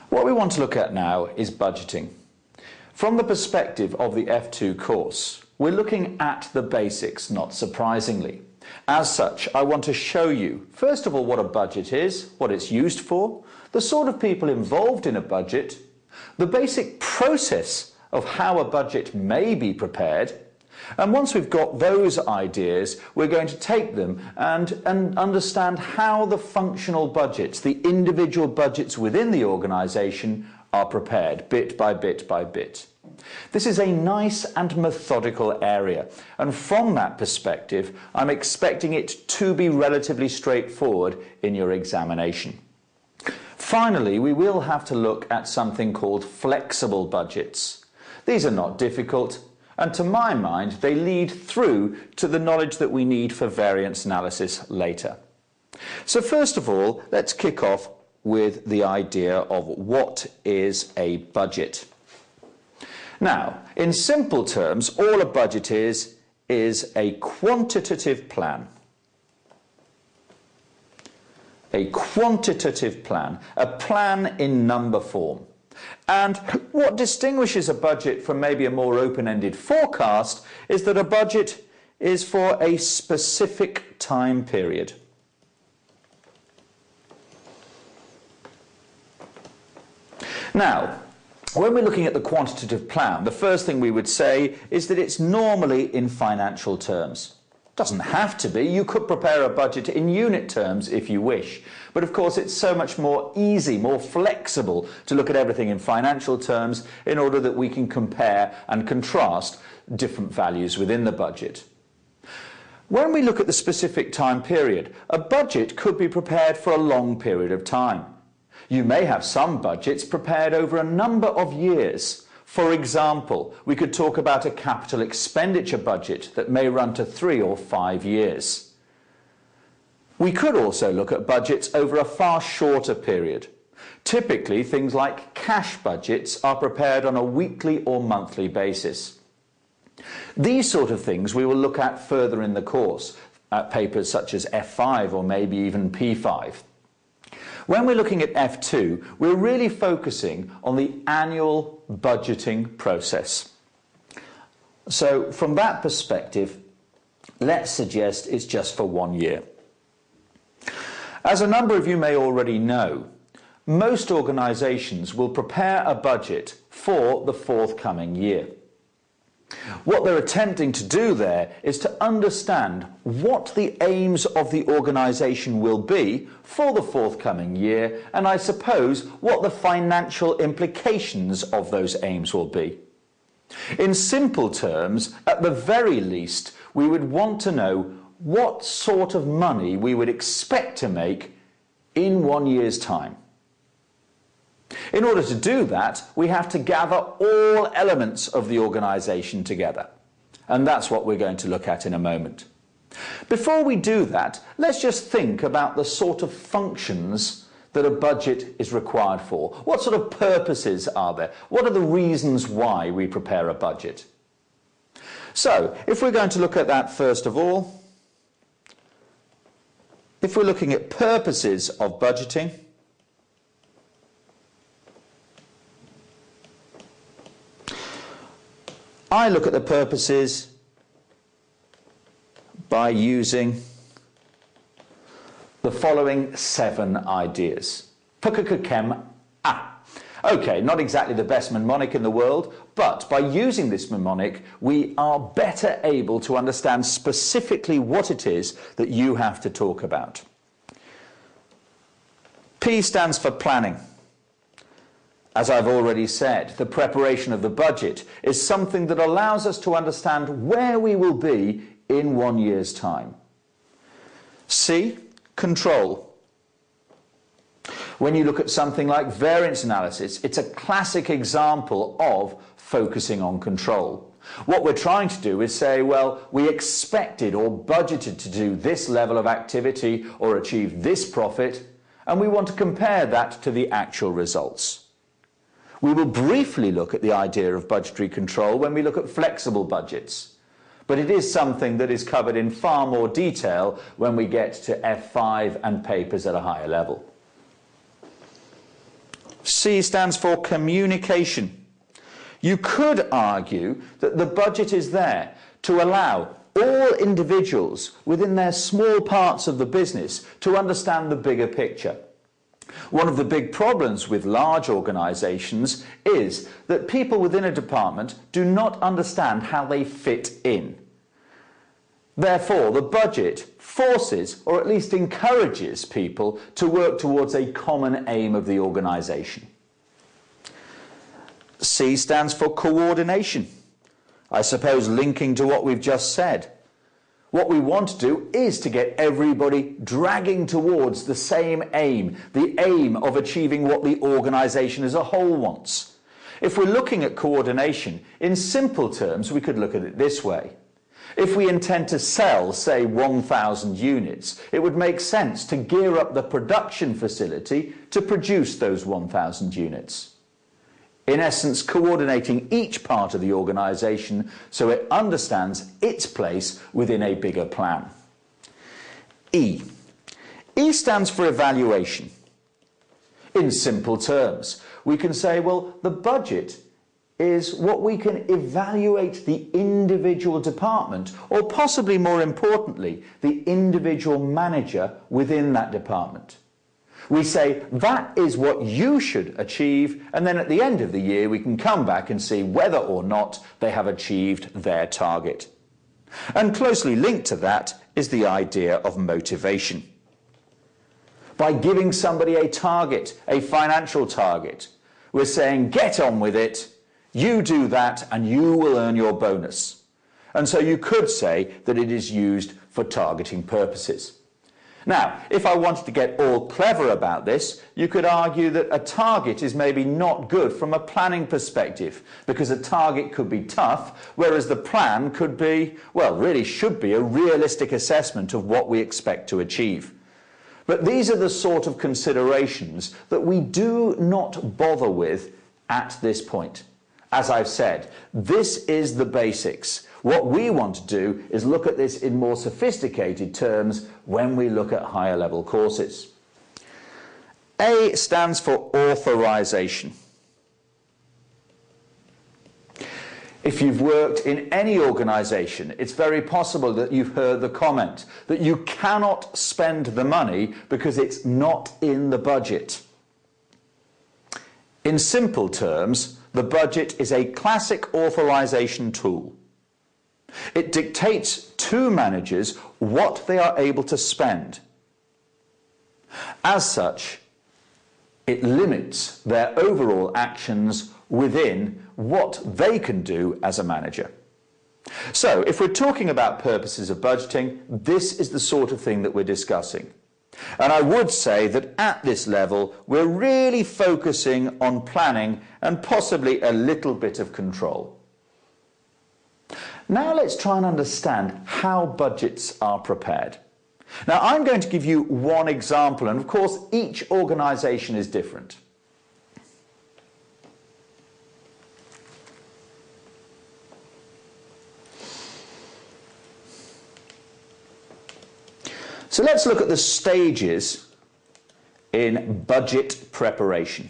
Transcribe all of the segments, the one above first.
What we want to look at now is budgeting. From the perspective of the F2 course, we're looking at the basics, not surprisingly. As such, I want to show you, first of all, what a budget is, what it's used for, the sort of people involved in a budget, the basic process of how a budget may be prepared, and once we've got those ideas, we're going to take them and understand how the functional budgets, the individual budgets within the organisation, are prepared bit by bit by bit. This is a nice and methodical area, and from that perspective, I'm expecting it to be relatively straightforward in your examination. Finally, we will have to look at something called flexible budgets. These are not difficult, and to my mind, they lead through to the knowledge that we need for variance analysis later. So first of all, let's kick off with the idea of what is a budget. Now, in simple terms, all a budget is a quantitative plan. A quantitative plan, a plan in number form. And what distinguishes a budget from maybe a more open-ended forecast is that a budget is for a specific time period. Now, when we're looking at the quantitative plan, the first thing we would say is that it's normally in financial terms. Doesn't have to be. You could prepare a budget in unit terms if you wish. But of course it's so much more easy, more flexible to look at everything in financial terms in order that we can compare and contrast different values within the budget. When we look at the specific time period, a budget could be prepared for a long period of time. You may have some budgets prepared over a number of years. For example, we could talk about a capital expenditure budget that may run to 3 or 5 years. We could also look at budgets over a far shorter period. Typically, things like cash budgets are prepared on a weekly or monthly basis. These sort of things we will look at further in the course, at papers such as F5 or maybe even P5. When we're looking at F2, we're really focusing on the annual budgeting process. So from that perspective, let's suggest it's just for 1 year. As a number of you may already know, most organisations will prepare a budget for the forthcoming year. What they're attempting to do there is to understand what the aims of the organisation will be for the forthcoming year, and I suppose what the financial implications of those aims will be. In simple terms, at the very least, we would want to know what sort of money we would expect to make in 1 year's time. In order to do that, we have to gather all elements of the organisation together. And that's what we're going to look at in a moment. Before we do that, let's just think about the sort of functions that a budget is required for. What sort of purposes are there? What are the reasons why we prepare a budget? So, if we're going to look at that first of all, if we're looking at purposes of budgeting, I look at the purposes by using the following 7 ideas. Okay, not exactly the best mnemonic in the world, but by using this mnemonic, we are better able to understand specifically what it is that you have to talk about. P stands for planning. As I've already said, the preparation of the budget is something that allows us to understand where we will be in 1 year's time. C, control. When you look at something like variance analysis, it's a classic example of focusing on control. What we're trying to do is say, well, we expected or budgeted to do this level of activity or achieve this profit, and we want to compare that to the actual results. We will briefly look at the idea of budgetary control when we look at flexible budgets, but it is something that is covered in far more detail when we get to F5 and papers at a higher level. C stands for communication. You could argue that the budget is there to allow all individuals within their small parts of the business to understand the bigger picture. One of the big problems with large organisations is that people within a department do not understand how they fit in. Therefore, the budget forces, or at least encourages, people to work towards a common aim of the organisation. C stands for coordination. I suppose linking to what we've just said. What we want to do is to get everybody dragging towards the same aim, the aim of achieving what the organisation as a whole wants. If we're looking at coordination, in simple terms, we could look at it this way. If we intend to sell, say, 1,000 units, it would make sense to gear up the production facility to produce those 1,000 units. In essence, coordinating each part of the organisation so it understands its place within a bigger plan. E. E stands for evaluation. In simple terms, we can say, well, the budget is what we can evaluate the individual department, or possibly more importantly, the individual manager within that department. We say, that is what you should achieve, and then at the end of the year we can come back and see whether or not they have achieved their target. And closely linked to that is the idea of motivation. By giving somebody a target, a financial target, we're saying, get on with it, you do that, and you will earn your bonus. And so you could say that it is used for targeting purposes. Now, if I wanted to get all clever about this, you could argue that a target is maybe not good from a planning perspective, because a target could be tough, whereas the plan could be, well, really should be a realistic assessment of what we expect to achieve. But these are the sort of considerations that we do not bother with at this point. As I've said, this is the basics. What we want to do is look at this in more sophisticated terms when we look at higher level courses. A stands for authorization. If you've worked in any organisation, it's very possible that you've heard the comment that you cannot spend the money because it's not in the budget. In simple terms, the budget is a classic authorization tool. It dictates to managers what they are able to spend. As such, it limits their overall actions within what they can do as a manager. So, if we're talking about purposes of budgeting, this is the sort of thing that we're discussing. And I would say that at this level, we're really focusing on planning and possibly a little bit of control. Now let's try and understand how budgets are prepared. Now I'm going to give you one example, and of course each organisation is different. So let's look at the stages in budget preparation.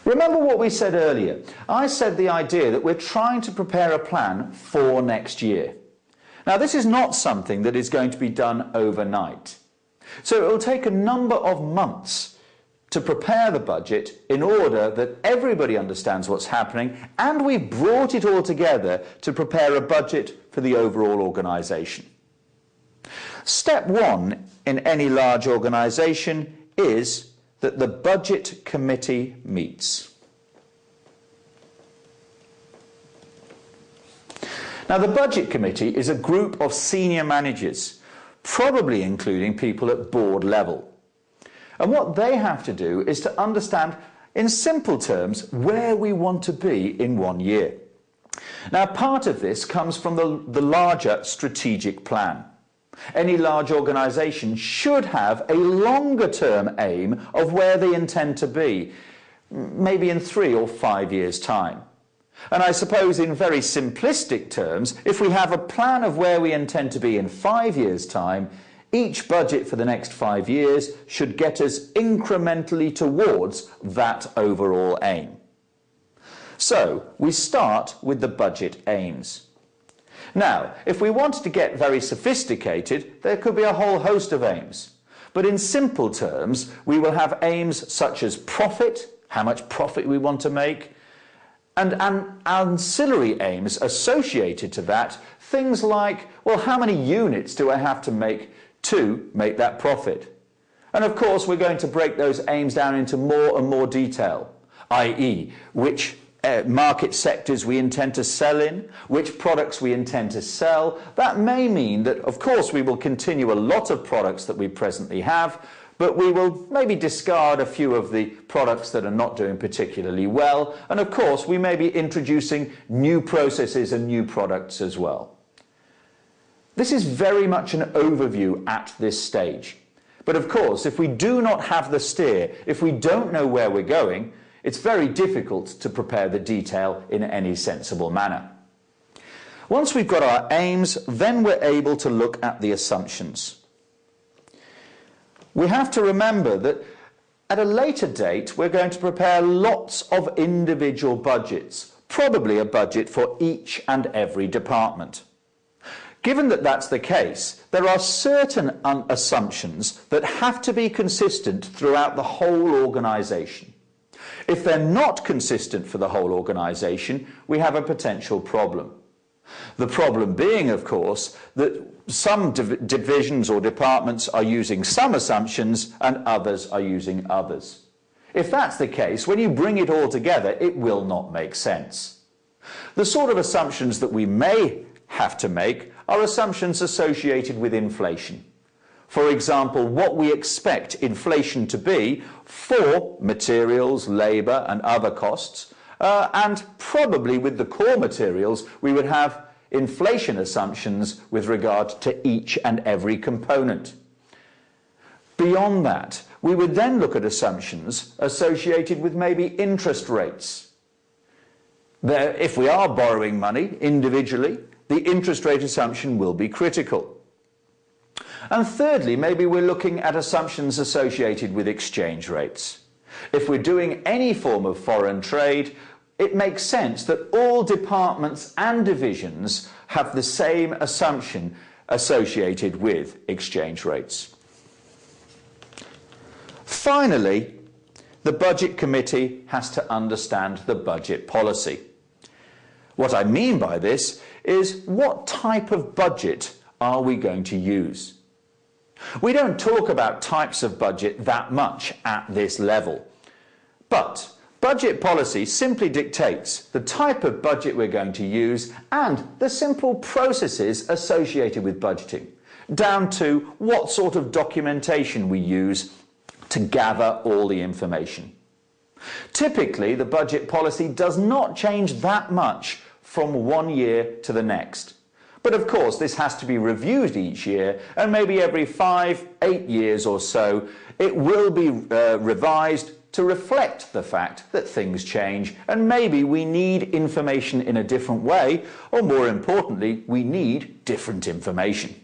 Remember what we said earlier. I said the idea that we're trying to prepare a plan for next year. Now, this is not something that is going to be done overnight. So it will take a number of months to prepare the budget in order that everybody understands what's happening, and we've brought it all together to prepare a budget for the overall organisation. Step one in any large organisation is that the budget committee meets. Now, the budget committee is a group of senior managers, probably including people at board level. And what they have to do is to understand, in simple terms, where we want to be in 1 year. Now, part of this comes from the larger strategic plan. Any large organisation should have a longer-term aim of where they intend to be, maybe in 3 or 5 years' time. And I suppose in very simplistic terms, if we have a plan of where we intend to be in 5 years' time, Each budget for the next 5 years should get us incrementally towards that overall aim. So we start with the budget aims. Now, if we wanted to get very sophisticated, there could be a whole host of aims. But in simple terms, we will have aims such as profit, how much profit we want to make, and ancillary aims associated to that, things like, well, how many units do I have to make that profit? And of course, we're going to break those aims down into more and more detail, i.e., which market sectors we intend to sell in, which products we intend to sell. That may mean that, of course, we will continue a lot of products that we presently have, but we will maybe discard a few of the products that are not doing particularly well. And of course, we may be introducing new processes and new products as well. This is very much an overview at this stage. But of course, if we do not have the steer, if we don't know where we're going, it's very difficult to prepare the detail in any sensible manner. Once we've got our aims, then we're able to look at the assumptions. We have to remember that at a later date, we're going to prepare lots of individual budgets, probably a budget for each and every department. Given that that's the case, there are certain assumptions that have to be consistent throughout the whole organisation. If they're not consistent for the whole organisation, we have a potential problem. The problem being, of course, that some divisions or departments are using some assumptions and others are using others. If that's the case, when you bring it all together, it will not make sense. The sort of assumptions that we may have to make are assumptions associated with inflation. For example, what we expect inflation to be for materials, labour and other costs, and probably with the core materials we would have inflation assumptions with regard to each and every component. Beyond that, we would then look at assumptions associated with maybe interest rates. If we are borrowing money individually, the interest rate assumption will be critical. And thirdly, maybe we're looking at assumptions associated with exchange rates. If we're doing any form of foreign trade, it makes sense that all departments and divisions have the same assumption associated with exchange rates. Finally, the Budget Committee has to understand the budget policy. What I mean by this is, what type of budget are we going to use? We don't talk about types of budget that much at this level, but budget policy simply dictates the type of budget we're going to use and the simple processes associated with budgeting, down to what sort of documentation we use to gather all the information. Typically, the budget policy does not change that much from one year to the next. But of course, this has to be reviewed each year, and maybe every 5-8 years or so, it will be revised to reflect the fact that things change, and maybe we need information in a different way, or more importantly, we need different information.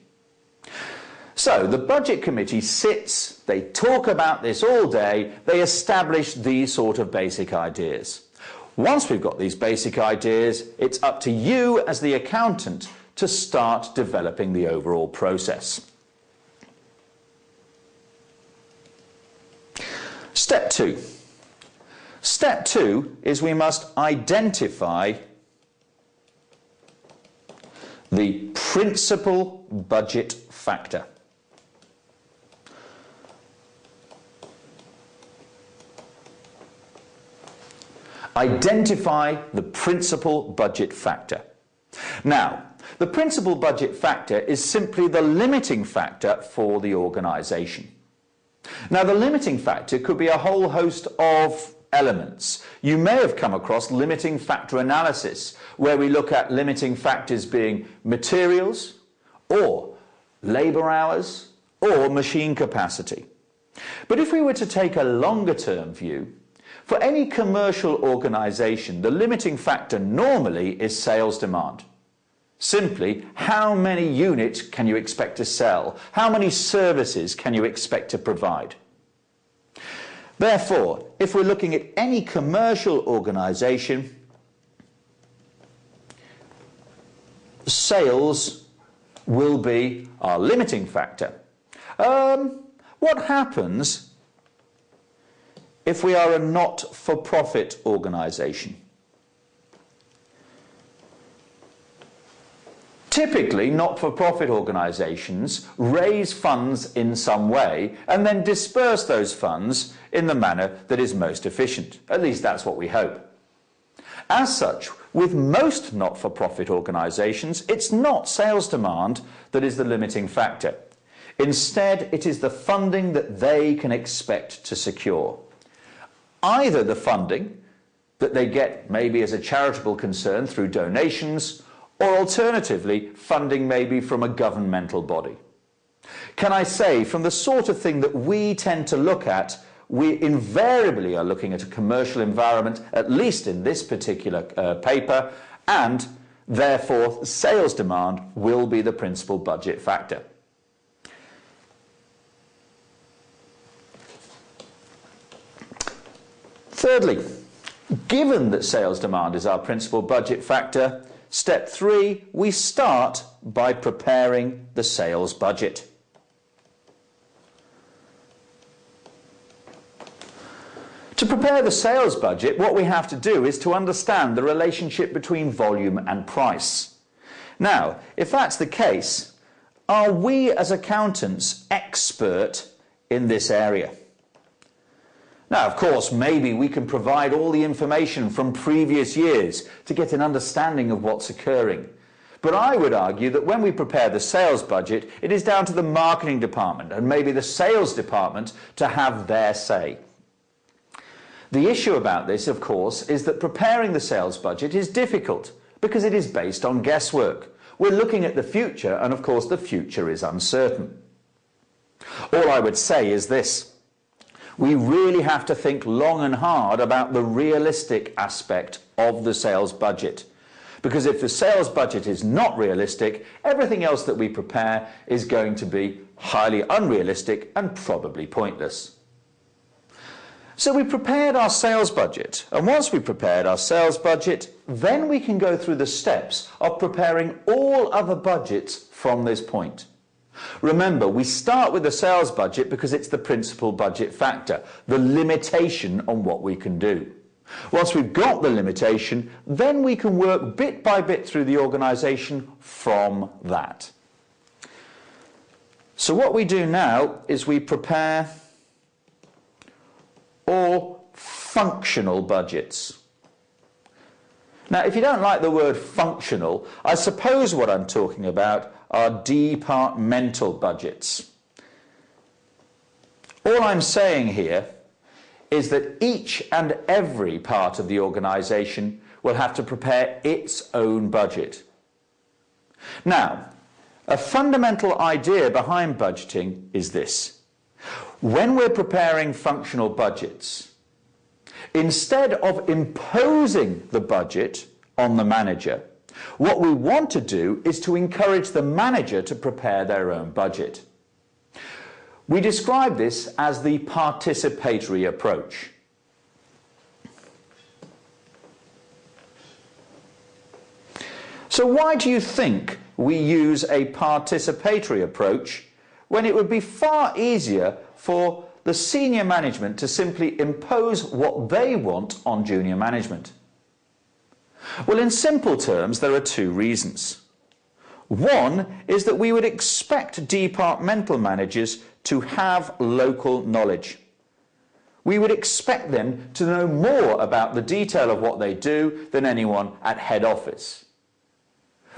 So the Budget Committee sits, they talk about this all day, they establish these sort of basic ideas. Once we've got these basic ideas, it's up to you as the accountant to start developing the overall process. Step 2. Step 2 is we must identify the principal budget factor. Identify the principal budget factor. Now, the principal budget factor is simply the limiting factor for the organisation. Now, the limiting factor could be a whole host of elements. You may have come across limiting factor analysis, where we look at limiting factors being materials, or labour hours, or machine capacity. But if we were to take a longer term view, for any commercial organisation, the limiting factor normally is sales demand. Simply, how many units can you expect to sell? How many services can you expect to provide? Therefore, if we're looking at any commercial organisation, sales will be our limiting factor. What happens if we are a not-for-profit organisation? Typically, not-for-profit organisations raise funds in some way and then disperse those funds in the manner that is most efficient. At least that's what we hope. As such, with most not-for-profit organisations, it's not sales demand that is the limiting factor. Instead, it is the funding that they can expect to secure. Either the funding that they get maybe as a charitable concern through donations, or alternatively, funding maybe from a governmental body. Can I say, from the sort of thing that we tend to look at, we invariably are looking at a commercial environment, at least in this particular paper, and therefore sales demand will be the principal budget factor. Thirdly, given that sales demand is our principal budget factor, step 3, we start by preparing the sales budget. To prepare the sales budget, what we have to do is to understand the relationship between volume and price. Now, if that's the case, are we as accountants expert in this area? Now, of course, maybe we can provide all the information from previous years to get an understanding of what's occurring. But I would argue that when we prepare the sales budget, it is down to the marketing department and maybe the sales department to have their say. The issue about this, of course, is that preparing the sales budget is difficult because it is based on guesswork. We're looking at the future, and of course the future is uncertain. All I would say is this. We really have to think long and hard about the realistic aspect of the sales budget. Because if the sales budget is not realistic, everything else that we prepare is going to be highly unrealistic and probably pointless. So we prepared our sales budget, and once we prepared our sales budget, then we can go through the steps of preparing all other budgets from this point. Remember, we start with the sales budget because it's the principal budget factor, the limitation on what we can do. Once we've got the limitation, then we can work bit by bit through the organisation from that. So what we do now is we prepare all functional budgets. Now, if you don't like the word functional, I suppose what I'm talking about are departmental budgets. All I'm saying here is that each and every part of the organisation will have to prepare its own budget. Now, a fundamental idea behind budgeting is this. When we're preparing functional budgets, instead of imposing the budget on the manager, what we want to do is to encourage the manager to prepare their own budget. We describe this as the participatory approach. So why do you think we use a participatory approach when it would be far easier for the senior management to simply impose what they want on junior management? Well, in simple terms, there are two reasons. One is that we would expect departmental managers to have local knowledge. We would expect them to know more about the detail of what they do than anyone at head office.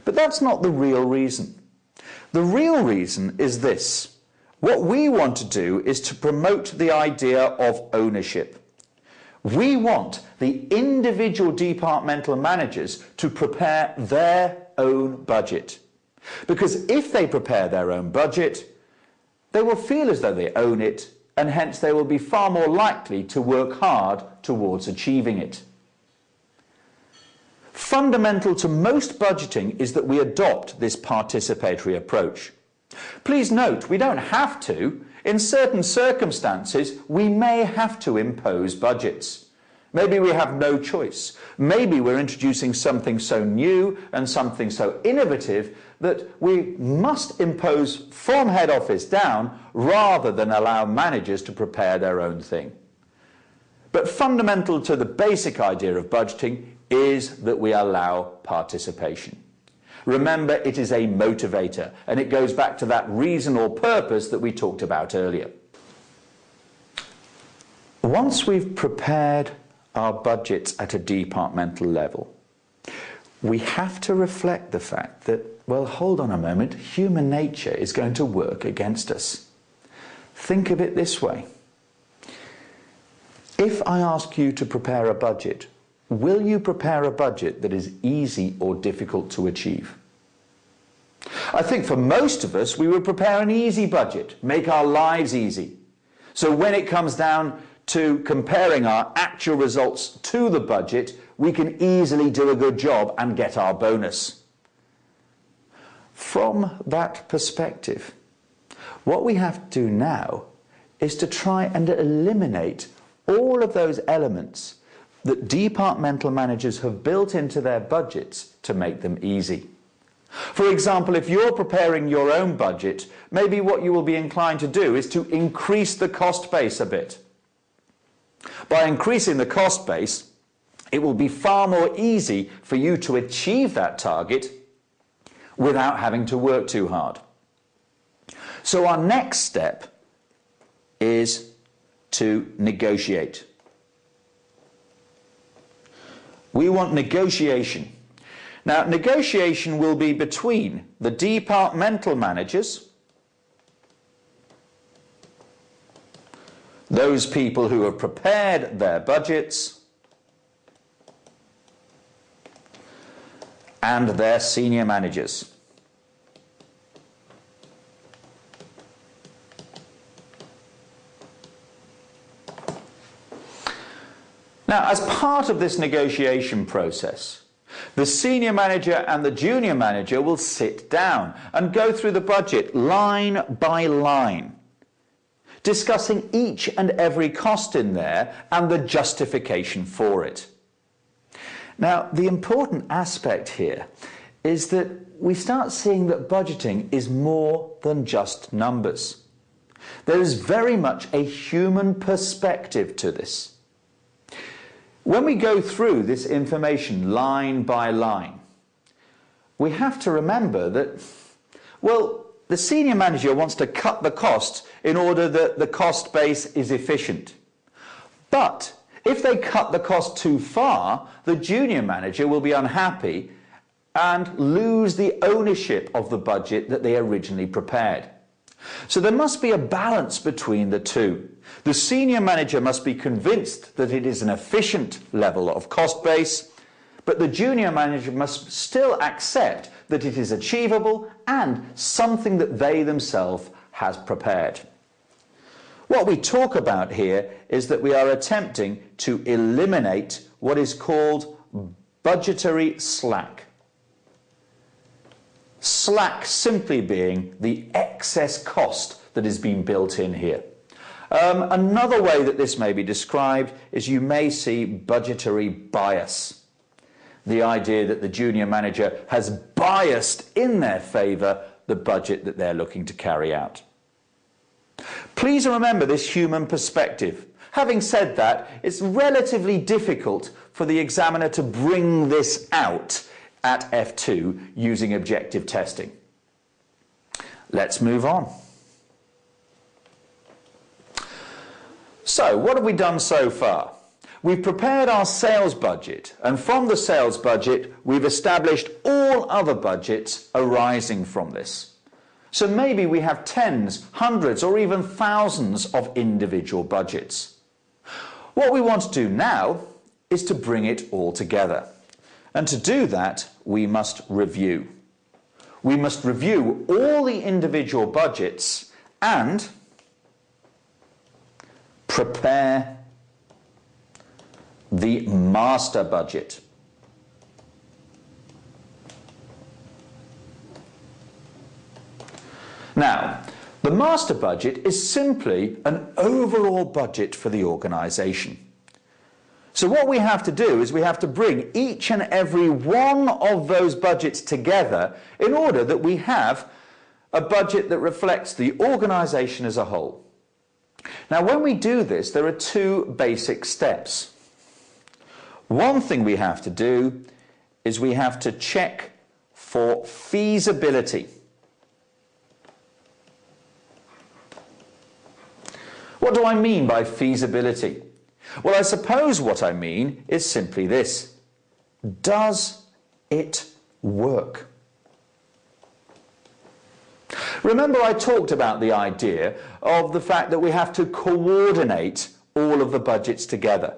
But that's not the real reason. The real reason is this. What we want to do is to promote the idea of ownership. We want the individual departmental managers to prepare their own budget. Because if they prepare their own budget, they will feel as though they own it, and hence they will be far more likely to work hard towards achieving it. Fundamental to most budgeting is that we adopt this participatory approach. Please note, we don't have to. In certain circumstances, we may have to impose budgets. Maybe we have no choice. Maybe we're introducing something so new and something so innovative that we must impose from head office down rather than allow managers to prepare their own thing. But fundamental to the basic idea of budgeting is that we allow participation. Remember, it is a motivator, and it goes back to that reason or purpose that we talked about earlier. Once we've prepared our budgets at a departmental level, we have to reflect the fact that, well, hold on a moment, human nature is going to work against us. Think of it this way. If I ask you to prepare a budget, will you prepare a budget that is easy or difficult to achieve? I think for most of us, we would prepare an easy budget, make our lives easy. So when it comes down to comparing our actual results to the budget, we can easily do a good job and get our bonus. From that perspective, what we have to do now is to try and eliminate all of those elements that departmental managers have built into their budgets to make them easy. For example, if you're preparing your own budget, maybe what you will be inclined to do is to increase the cost base a bit. By increasing the cost base, it will be far more easy for you to achieve that target without having to work too hard. So our next step is to negotiate. We want negotiation. Now, negotiation will be between the departmental managers, those people who have prepared their budgets, and their senior managers. Now, as part of this negotiation process, the senior manager and the junior manager will sit down and go through the budget line by line, discussing each and every cost in there and the justification for it. Now, the important aspect here is that we start seeing that budgeting is more than just numbers. There is very much a human perspective to this. When we go through this information line by line, we have to remember that, well, the senior manager wants to cut the costs in order that the cost base is efficient. But if they cut the cost too far, the junior manager will be unhappy and lose the ownership of the budget that they originally prepared. So there must be a balance between the two. The senior manager must be convinced that it is an efficient level of cost base, but the junior manager must still accept that it is achievable and something that they themselves has prepared. What we talk about here is that we are attempting to eliminate what is called budgetary slack. Slack simply being the excess cost that has been built in here. Another way that this may be described is you may see budgetary bias. The idea that the junior manager has biased in their favour the budget that they're looking to carry out. Please remember this human perspective. Having said that, it's relatively difficult for the examiner to bring this out at F2 using objective testing. Let's move on. So, what have we done so far? We've prepared our sales budget, and from the sales budget, we've established all other budgets arising from this. So maybe we have tens, hundreds, or even thousands of individual budgets. What we want to do now is to bring it all together. And to do that, we must review. We must review all the individual budgets and prepare the master budget. Now, the master budget is simply an overall budget for the organisation. So what we have to do is we have to bring each and every one of those budgets together in order that we have a budget that reflects the organisation as a whole. Now, when we do this, there are two basic steps. One thing we have to do is we have to check for feasibility. What do I mean by feasibility? Well, I suppose what I mean is simply this. Does it work? Remember, I talked about the idea of the fact that we have to coordinate all of the budgets together.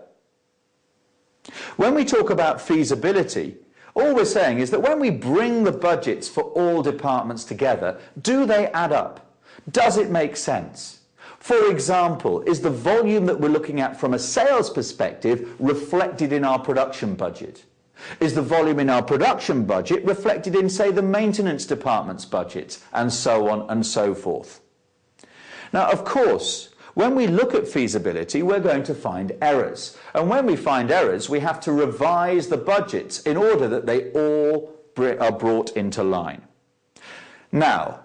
When we talk about feasibility, all we're saying is that when we bring the budgets for all departments together, do they add up? Does it make sense? For example, is the volume that we're looking at from a sales perspective reflected in our production budget? Is the volume in our production budget reflected in, say, the maintenance department's budget, and so on and so forth? Now, of course, when we look at feasibility, we're going to find errors. And when we find errors, we have to revise the budgets in order that they all are brought into line. Now,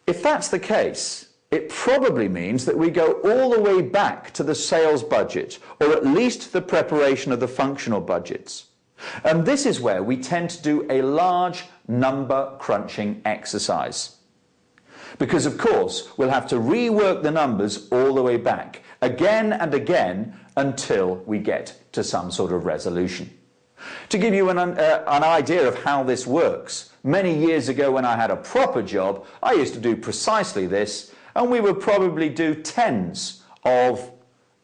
if that's the case, it probably means that we go all the way back to the sales budget, or at least the preparation of the functional budgets. And this is where we tend to do a large number crunching exercise. Because, of course, we'll have to rework the numbers all the way back, again and again, until we get to some sort of resolution. To give you an idea of how this works, many years ago when I had a proper job, I used to do precisely this, and we would probably do tens of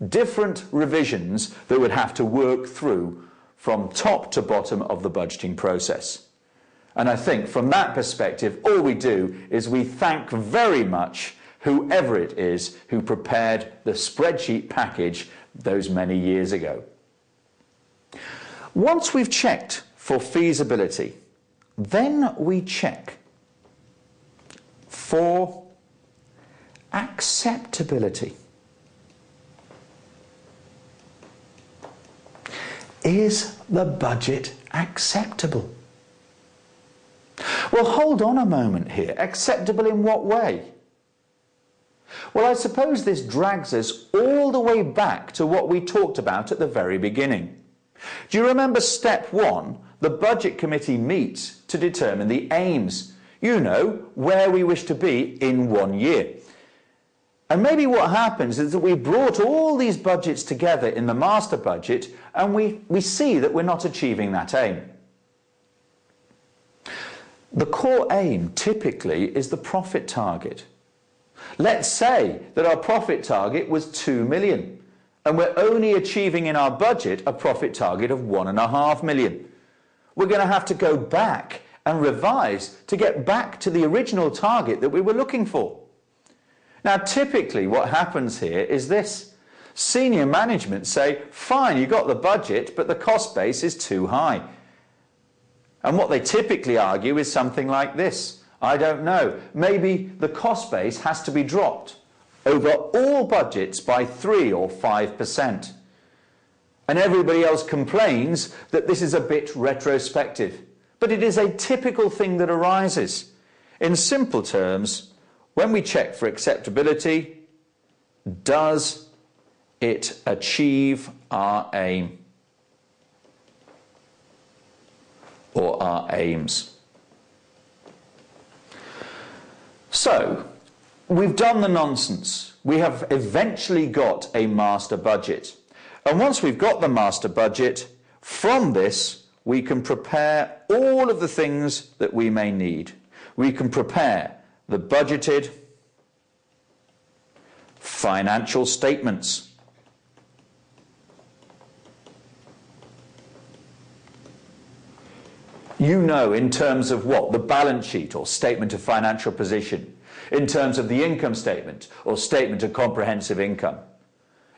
different revisions that would have to work through from top to bottom of the budgeting process. And I think from that perspective, all we do is we thank very much whoever it is who prepared the spreadsheet package those many years ago. Once we've checked for feasibility, then we check for acceptability. Is the budget acceptable? Well, hold on a moment here. Acceptable in what way? Well, I suppose this drags us all the way back to what we talked about at the very beginning. Do you remember step one? The budget committee meets to determine the aims. You know, where we wish to be in 1 year. And maybe what happens is that we brought all these budgets together in the master budget and we see that we're not achieving that aim. The core aim typically is the profit target. Let's say that our profit target was 2 million and we're only achieving in our budget a profit target of 1.5 million. We're going to have to go back and revise to get back to the original target that we were looking for. Now, typically what happens here is this. Senior management say, fine, you got the budget, but the cost base is too high. And what they typically argue is something like this. I don't know, maybe the cost base has to be dropped over all budgets by 3 or 5%. And everybody else complains that this is a bit retrospective. But it is a typical thing that arises. In simple terms, when we check for acceptability, does it achieve our aim or our aims? So, we've done the nonsense. We have eventually got a master budget. And once we've got the master budget, from this we can prepare all of the things that we may need. We can prepare the budgeted financial statements. You know, in terms of what? The balance sheet or statement of financial position. In terms of the income statement or statement of comprehensive income.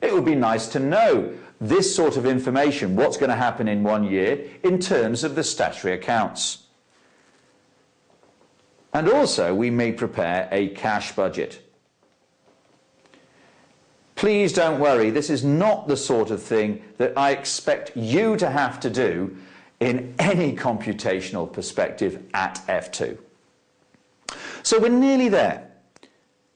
It would be nice to know this sort of information, what's going to happen in 1 year in terms of the statutory accounts. And also we may prepare a cash budget. Please don't worry, this is not the sort of thing that I expect you to have to do in any computational perspective at F2. So we're nearly there.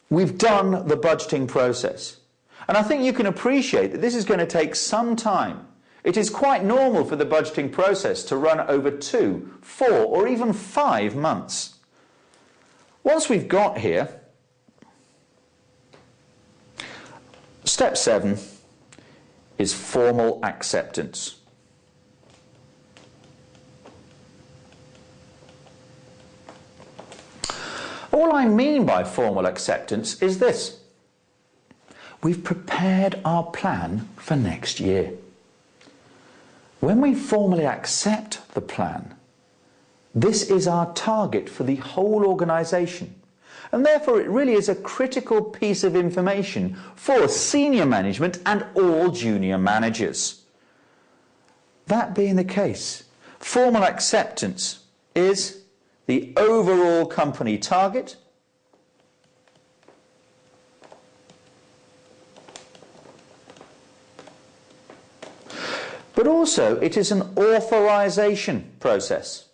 We've done the budgeting process. And I think you can appreciate that this is going to take some time. It is quite normal for the budgeting process to run over 2, 4, or even 5 months. Once we've got here, step 7 is formal acceptance. All I mean by formal acceptance is this. We've prepared our plan for next year. When we formally accept the plan, this is our target for the whole organisation. And therefore it really is a critical piece of information for senior management and all junior managers. That being the case, formal acceptance is the overall company target, but also it is an authorization process.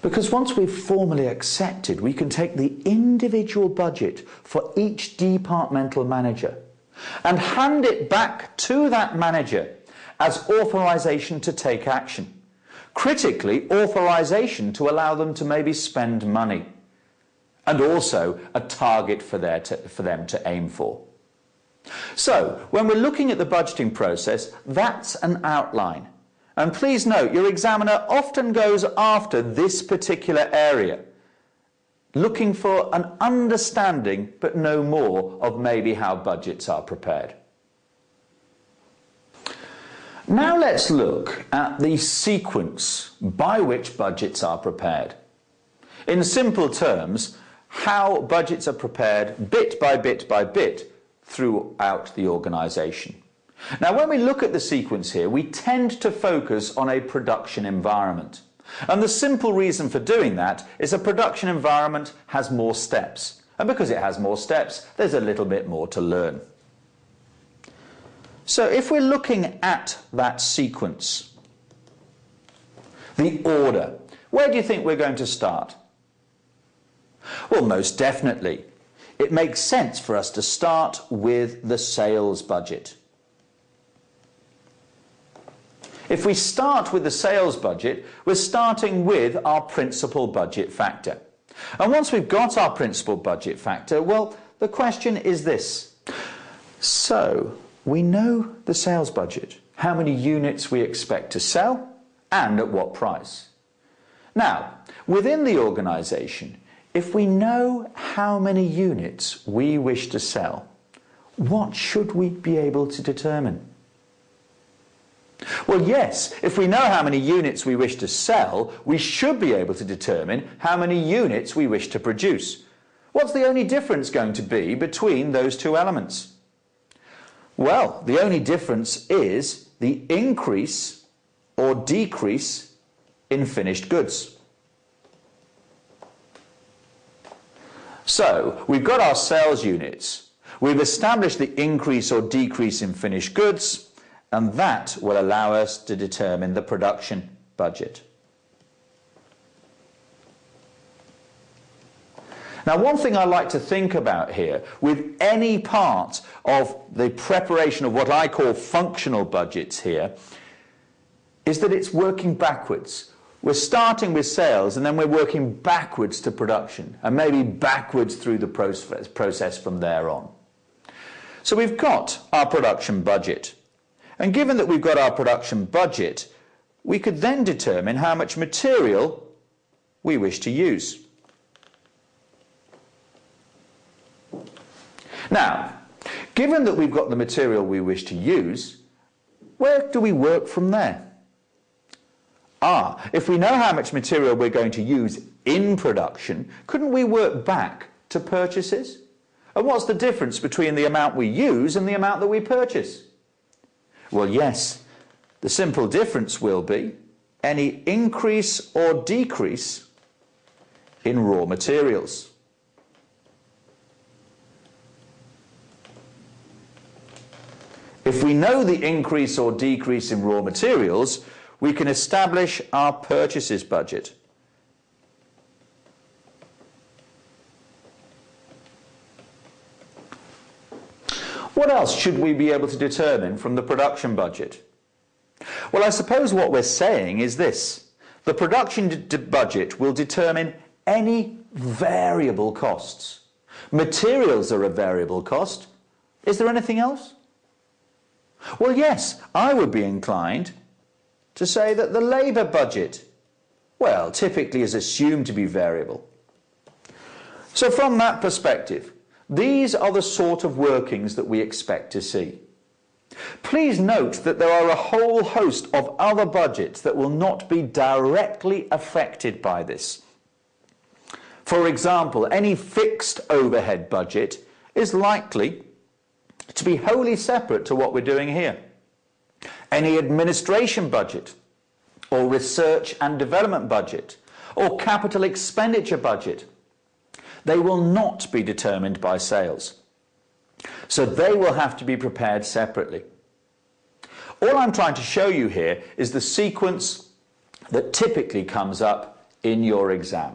Because once we've formally accepted, we can take the individual budget for each departmental manager and hand it back to that manager as authorization to take action. Critically, authorization to allow them to maybe spend money, and also a target for them to aim for. So, when we're looking at the budgeting process, that's an outline. And please note, your examiner often goes after this particular area, looking for an understanding, but no more, of maybe how budgets are prepared. Now let's look at the sequence by which budgets are prepared. In simple terms, how budgets are prepared bit by bit by bit throughout the organisation. Now, when we look at the sequence here, we tend to focus on a production environment. And the simple reason for doing that is a production environment has more steps. And because it has more steps, there's a little bit more to learn. So if we're looking at that sequence, the order, where do you think we're going to start? Well, most definitely, it makes sense for us to start with the sales budget. If we start with the sales budget, we're starting with our principal budget factor. And once we've got our principal budget factor, well, the question is this. So, we know the sales budget, how many units we expect to sell, and at what price. Now, within the organisation, if we know how many units we wish to sell, what should we be able to determine? Well, yes, if we know how many units we wish to sell, we should be able to determine how many units we wish to produce. What's the only difference going to be between those two elements? Well, the only difference is the increase or decrease in finished goods. So, we've got our sales units. We've established the increase or decrease in finished goods, and that will allow us to determine the production budget. Now, one thing I like to think about here, with any part of the preparation of what I call functional budgets here, is that it's working backwards. We're starting with sales and then we're working backwards to production, and maybe backwards through the process from there on. So we've got our production budget. And given that we've got our production budget, we could then determine how much material we wish to use. Now, given that we've got the material we wish to use, where do we work from there? If we know how much material we're going to use in production, couldn't we work back to purchases? And what's the difference between the amount we use and the amount that we purchase? Well, yes, The simple difference will be any increase or decrease in raw materials. If we know the increase or decrease in raw materials, we can establish our purchases budget. What else should we be able to determine from the production budget? Well, I suppose what we're saying is this. The production budget will determine any variable costs. Materials are a variable cost. Is there anything else? Well, yes, I would be inclined to say that the labour budget, well, typically is assumed to be variable. So from that perspective, these are the sort of workings that we expect to see. Please note that there are a whole host of other budgets that will not be directly affected by this. For example, any fixed overhead budget is likely to be wholly separate to what we're doing here. Any administration budget, or research and development budget, or capital expenditure budget, they will not be determined by sales. So they will have to be prepared separately. All I'm trying to show you here is the sequence that typically comes up in your exam.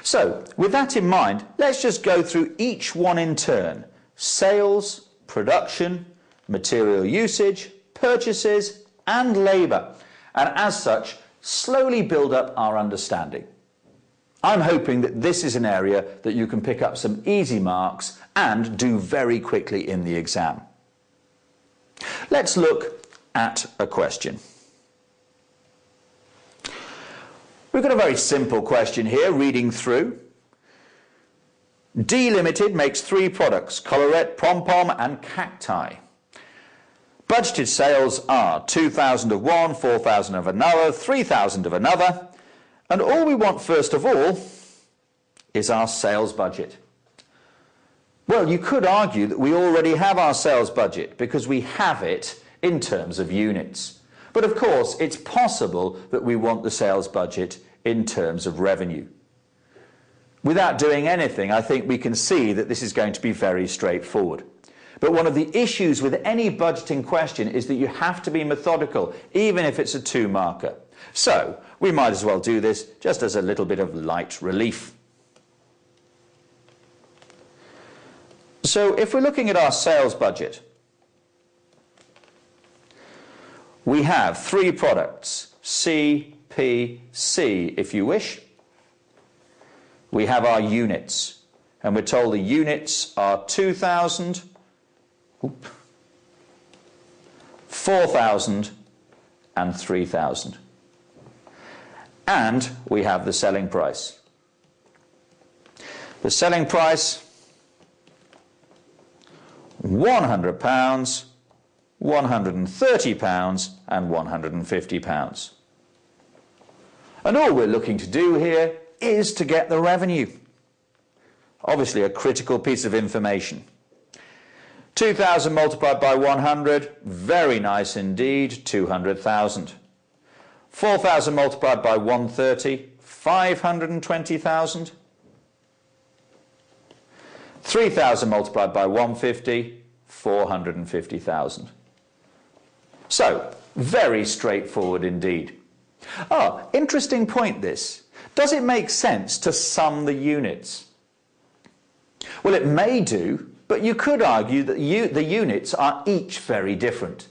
So, with that in mind, let's just go through each one in turn. Sales, production, material usage, purchases, and labour. And as such, slowly build up our understanding. I'm hoping that this is an area that you can pick up some easy marks and do very quickly in the exam. Let's look at a question. We've got a very simple question here, reading through. D Limited makes 3 products, collarette, pom-pom and cacti. Budgeted sales are 2,000 of one, 4,000 of another, 3,000 of another, and all we want first of all is our sales budget. Well, you could argue that we already have our sales budget because we have it in terms of units. But of course, it's possible that we want the sales budget in terms of revenue. Without doing anything, I think we can see that this is going to be very straightforward. But one of the issues with any budgeting question is that you have to be methodical, even if it's a 2-marker. So, we might as well do this just as a little bit of light relief. So, if we're looking at our sales budget, we have 3 products, C, P, C, if you wish. We have our units, and we're told the units are 2,000, 4,000 and 3,000. And we have the selling price. The selling price, £100, £130 and £150. And all we're looking to do here is to get the revenue. Obviously a critical piece of information. 2,000 multiplied by 100, very nice indeed, 200,000. 4,000 multiplied by 130, 520,000. 3,000 multiplied by 150, 450,000. So, very straightforward indeed. Interesting point this. Does it make sense to sum the units? Well, it may do, but you could argue that the units are each very different.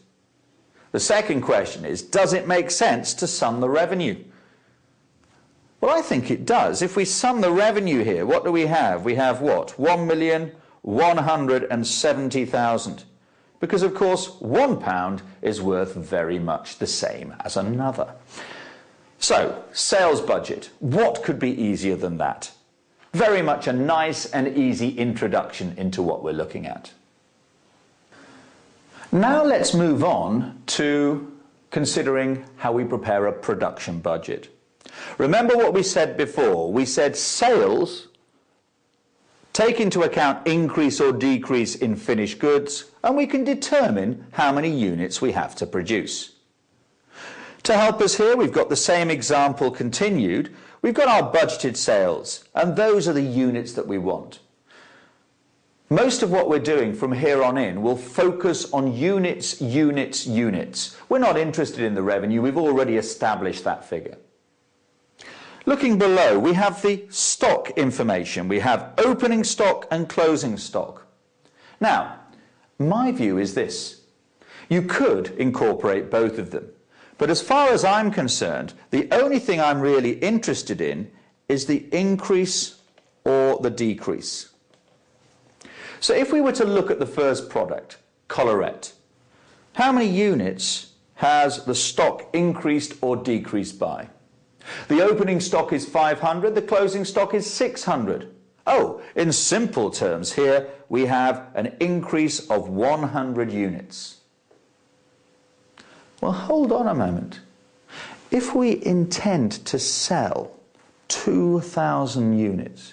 The second question is, does it make sense to sum the revenue? Well, I think it does. If we sum the revenue here, what do we have? We have what? 1,170,000. Because, of course, £1 is worth very much the same as another. So, sales budget. What could be easier than that? Very much a nice and easy introduction into what we're looking at. Now let's move on to considering how we prepare a production budget. Remember what we said before. We said sales take into account increase or decrease in finished goods, and we can determine how many units we have to produce. To help us here, we've got the same example continued. We've got our budgeted sales, and those are the units that we want. Most of what we're doing from here on in will focus on units, units, units. We're not interested in the revenue. We've already established that figure. Looking below, we have the stock information. We have opening stock and closing stock. Now, my view is this. You could incorporate both of them. But as far as I'm concerned, the only thing I'm really interested in is the increase or the decrease. So if we were to look at the first product, collarette, how many units has the stock increased or decreased by? The opening stock is 500, the closing stock is 600. Oh, in simple terms here, we have an increase of 100 units. Well, hold on a moment. If we intend to sell 2,000 units,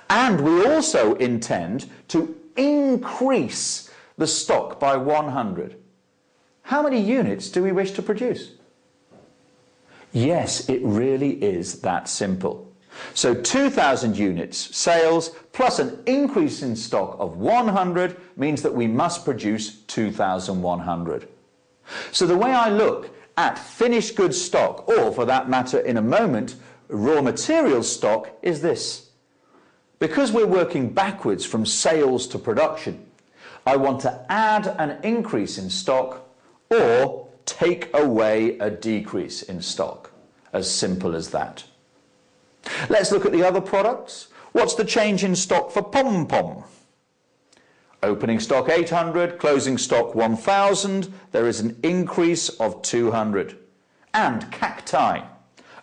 and we also intend to increase the stock by 100, how many units do we wish to produce? Yes, it really is that simple. So 2,000 units sales plus an increase in stock of 100 means that we must produce 2,100. So the way I look at finished goods stock, or for that matter in a moment, raw materials stock, is this. Because we're working backwards from sales to production, I want to add an increase in stock or take away a decrease in stock. As simple as that. Let's look at the other products. What's the change in stock for pom-pom? Opening stock 800, closing stock 1,000. There is an increase of 200. And cacti.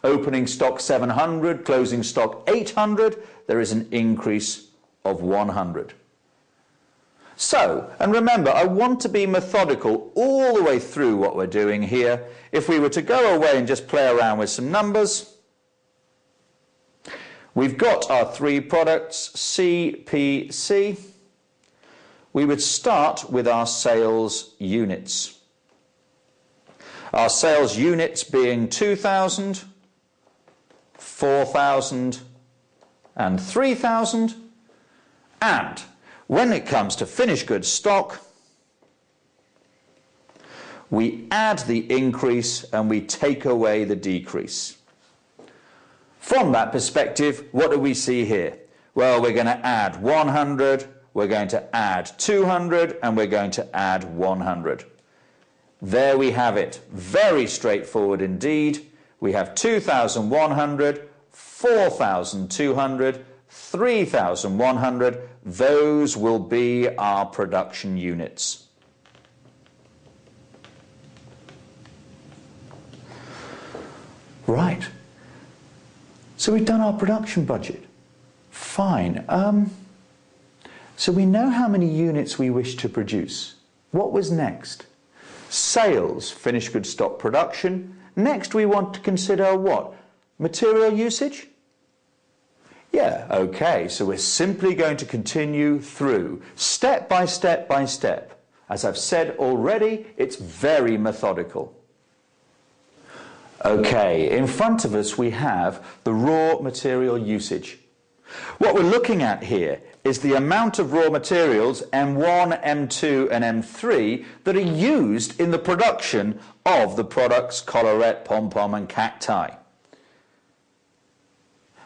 Opening stock 700, closing stock 800. There is an increase of 100. So, and remember, I want to be methodical all the way through what we're doing here. If we were to go away and just play around with some numbers, we've got our three products, C, P, C. We would start with our sales units. Our sales units being 2,000, 4,000, and 3,000, and when it comes to finished goods stock, we add the increase and we take away the decrease. From that perspective, what do we see here? Well, we're going to add 100, we're going to add 200, and we're going to add 100. There we have it. Very straightforward indeed. We have 2,100, 4,200, 3,100. Those will be our production units. Right. So we've done our production budget. Fine. So we know how many units we wish to produce. What was next? Sales, finished goods stock production. Next we want to consider what? Material usage? Yeah, okay, so we're simply going to continue through, step by step by step. As I've said already, it's very methodical. Okay, in front of us we have the raw material usage. What we're looking at here is the amount of raw materials, M1, M2 and M3, that are used in the production of the products collarette, pom-pom and cacti.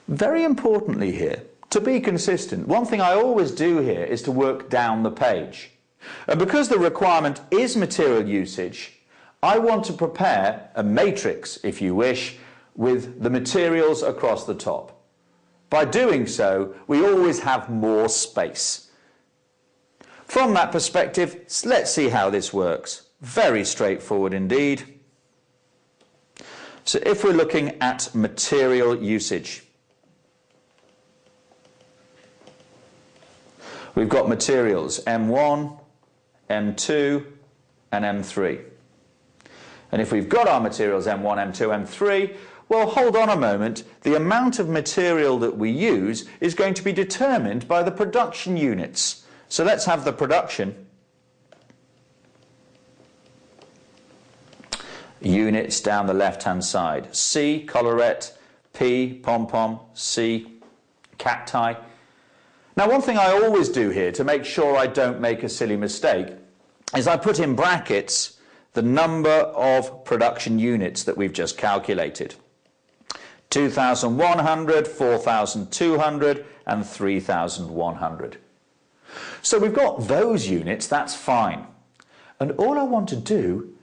Very importantly here, to be consistent, one thing I always do here is to work down the page. And because the requirement is material usage, I want to prepare a matrix, if you wish, with the materials across the top. By doing so, we always have more space. From that perspective, let's see how this works. Very straightforward indeed. So if we're looking at material usage, we've got materials M1, M2 and M3. And if we've got our materials M1, M2, M3, Well, hold on a moment. The amount of material that we use is going to be determined by the production units. So let's have the production units down the left-hand side. C, collarette, P, pom-pom, C, cacti. Now, one thing I always do here to make sure I don't make a silly mistake is I put in brackets the number of production units that we've just calculated. 2,100, 4,200 and 3,100. So we've got those units, that's fine. And all I want to do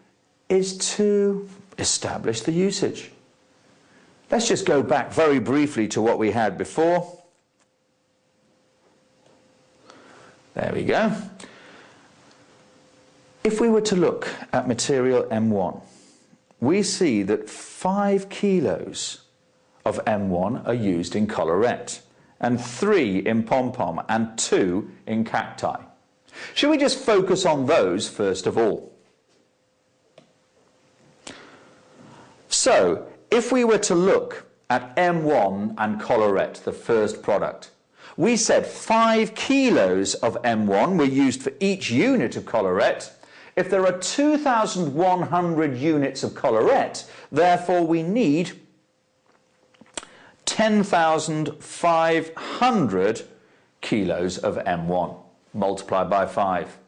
is to establish the usage. Let's just go back very briefly to what we had before. There we go. If we were to look at material M1, we see that 5 kilos of M1 are used in collarette, and 3 in pom-pom, and 2 in cacti. Should we just focus on those first of all? So, if we were to look at M1 and collarette, the first product, we said 5 kilos of M1 were used for each unit of collarette. If there are 2,100 units of collarette, therefore we need 10,500 kilos of M1 multiplied by 5.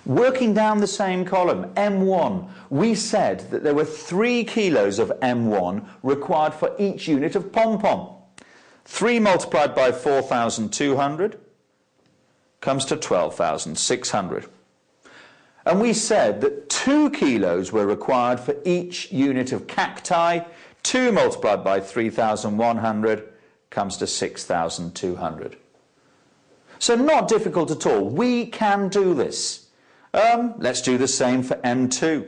Working down the same column, M1, we said that there were 3 kilos of M1 required for each unit of pom-pom. 3 multiplied by 4,200 comes to 12,600. And we said that 2 kilos were required for each unit of cacti. 2 multiplied by 3,100 comes to 6,200. So not difficult at all. We can do this. Let's do the same for M2.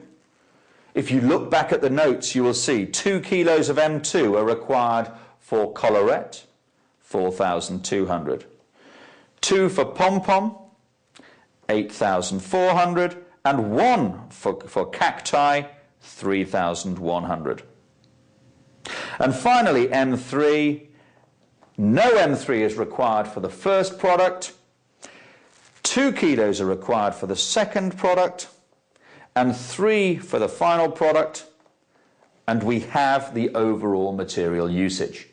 If you look back at the notes, you will see 2 kilos of M2 are required for collarette, 4,200. 2 for pom-pom, 8,400. And 1 for cacti, 3,100. And finally, M3. No M3 is required for the first product. 2 kilos are required for the second product, and 3 for the final product, and we have the overall material usage.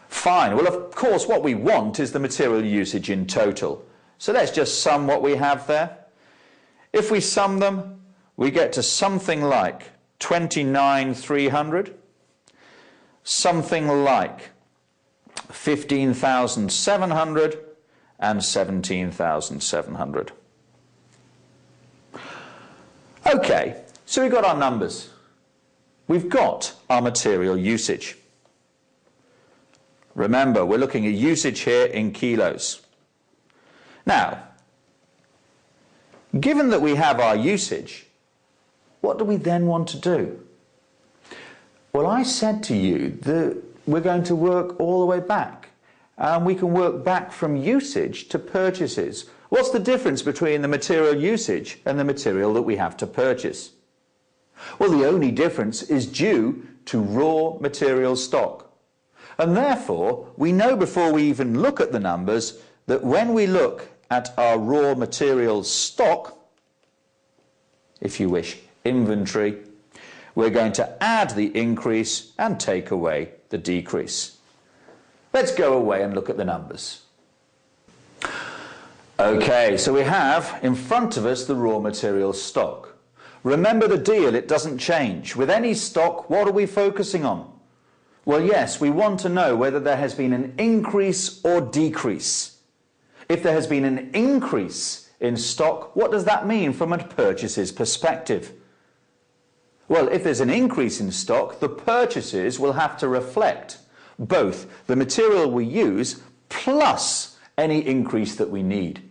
Fine. Well, of course, what we want is the material usage in total. So let's just sum what we have there. If we sum them, we get to something like 29,300, something like 15,700, and 17,700. Okay, so we've got our numbers. We've got our material usage. Remember, we're looking at usage here in kilos. Now, given that we have our usage, what do we then want to do? Well, I said to you that we're going to work all the way back. And we can work back from usage to purchases. What's the difference between the material usage and the material that we have to purchase? Well, the only difference is due to raw material stock. And therefore, we know before we even look at the numbers that when we look at our raw material stock, if you wish, inventory, we're going to add the increase and take away the decrease. Let's go away and look at the numbers. Okay, so we have in front of us the raw material stock. Remember the deal, it doesn't change. With any stock, what are we focusing on? Well, yes, we want to know whether there has been an increase or decrease. If there has been an increase in stock, what does that mean from a purchases perspective? Well, if there's an increase in stock, the purchases will have to reflect both the material we use plus any increase that we need.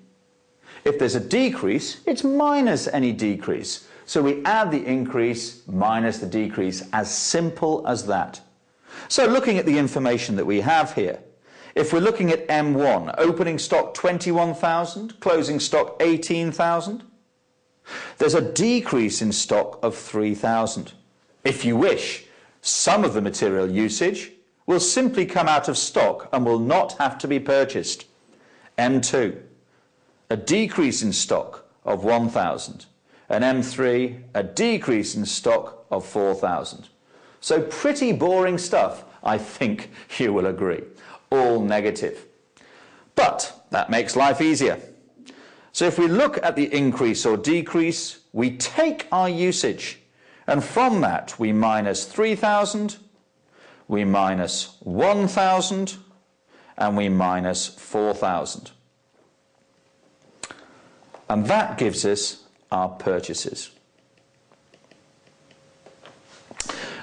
If there's a decrease, it's minus any decrease. So we add the increase minus the decrease, as simple as that. So looking at the information that we have here, if we're looking at M1, opening stock 21,000, closing stock 18,000, there's a decrease in stock of 3,000. If you wish, Some of the material usage will simply come out of stock and will not have to be purchased. M2, a decrease in stock of 1,000. And M3, a decrease in stock of 4,000. So pretty boring stuff, I think you will agree. All negative. But that makes life easier. So if we look at the increase or decrease, we take our usage, and from that we minus 3,000, we minus 1,000, and we minus 4,000. And that gives us our purchases.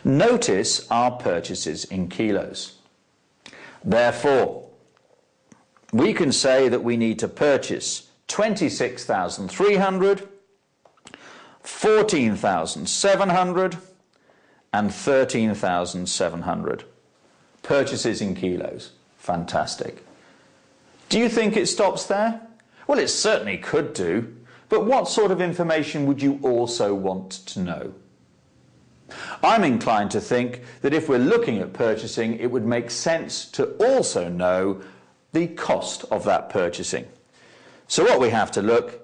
Notice our purchases in kilos. Therefore, we can say that we need to purchase 26,300, 14,700 and 13,700. Purchases in kilos. Fantastic. Do you think it stops there? Well, it certainly could do, but what sort of information would you also want to know? I'm inclined to think that if we're looking at purchasing, it would make sense to also know the cost of that purchasing. So what we have to look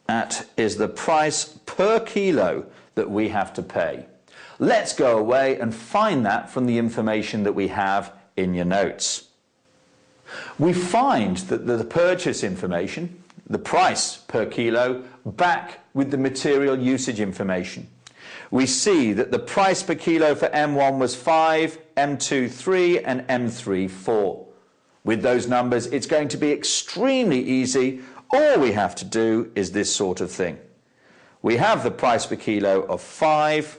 at is the price per kilo that we have to pay. Let's go away and find that from the information that we have in your notes. We find that the purchase information, the price per kilo, back with the material usage information. We see that the price per kilo for M1 was 5, M2 3 and M3 4. With those numbers, it's going to be extremely easy. All we have to do is this sort of thing. We have the price per kilo of 5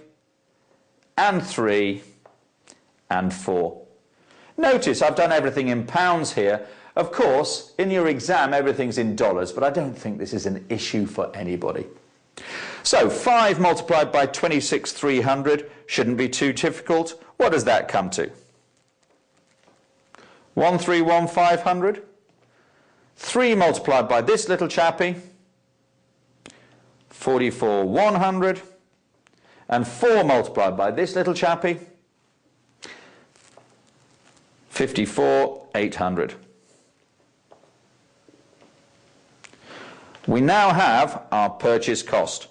and 3 and 4. Notice I've done everything in pounds here. Of course, in your exam, everything's in dollars, but I don't think this is an issue for anybody. So 5 multiplied by 26,300 shouldn't be too difficult. What does that come to? 131,500. 3 multiplied by this little chappie, 44,100. And 4 multiplied by this little chappie, 54,800. We now have our purchase cost.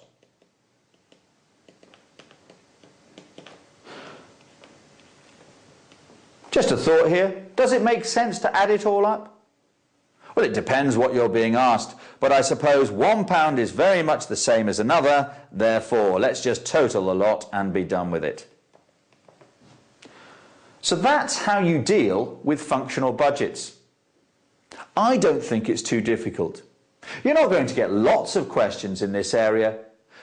Just a thought here, does it make sense to add it all up? Well, it depends what you're being asked, but I suppose £1 is very much the same as another, therefore let's just total the lot and be done with it. So that's how you deal with functional budgets. I don't think it's too difficult. You're not going to get lots of questions in this area,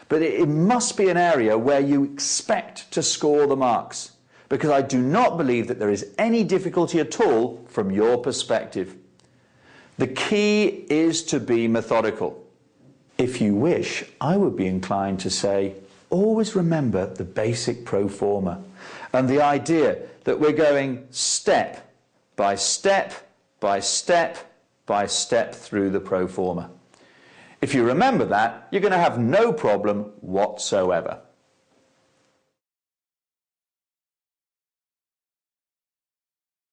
but it must be an area where you expect to score the marks, because I do not believe that there is any difficulty at all from your perspective. The key is to be methodical. If you wish, I would be inclined to say, always remember the basic pro forma and the idea that we're going step by step by step by step through the pro forma. If you remember that, you're going to have no problem whatsoever.